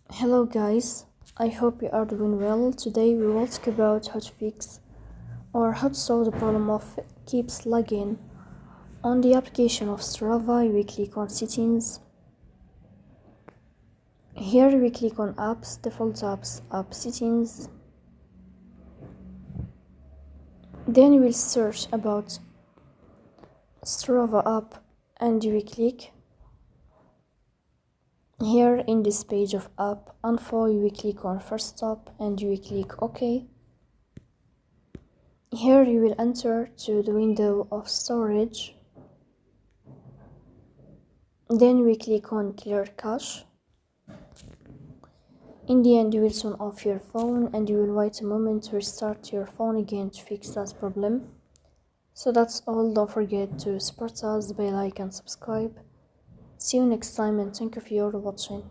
Hello guys, I hope you are doing well. Today we will talk about how to fix or how to solve the problem of keeps lagging. On the application of Strava, we click on settings. Here we click on apps, default apps, app settings. Then we'll search about Strava app and we click. Here in this page of app info, we click on first stop and we click OK. Here you will enter to the window of storage. Then we click on clear cache. In the end, you will turn off your phone and you will wait a moment to restart your phone again to fix that problem. So that's all. Don't forget to support us by like and subscribe. See you next time and thank you for watching.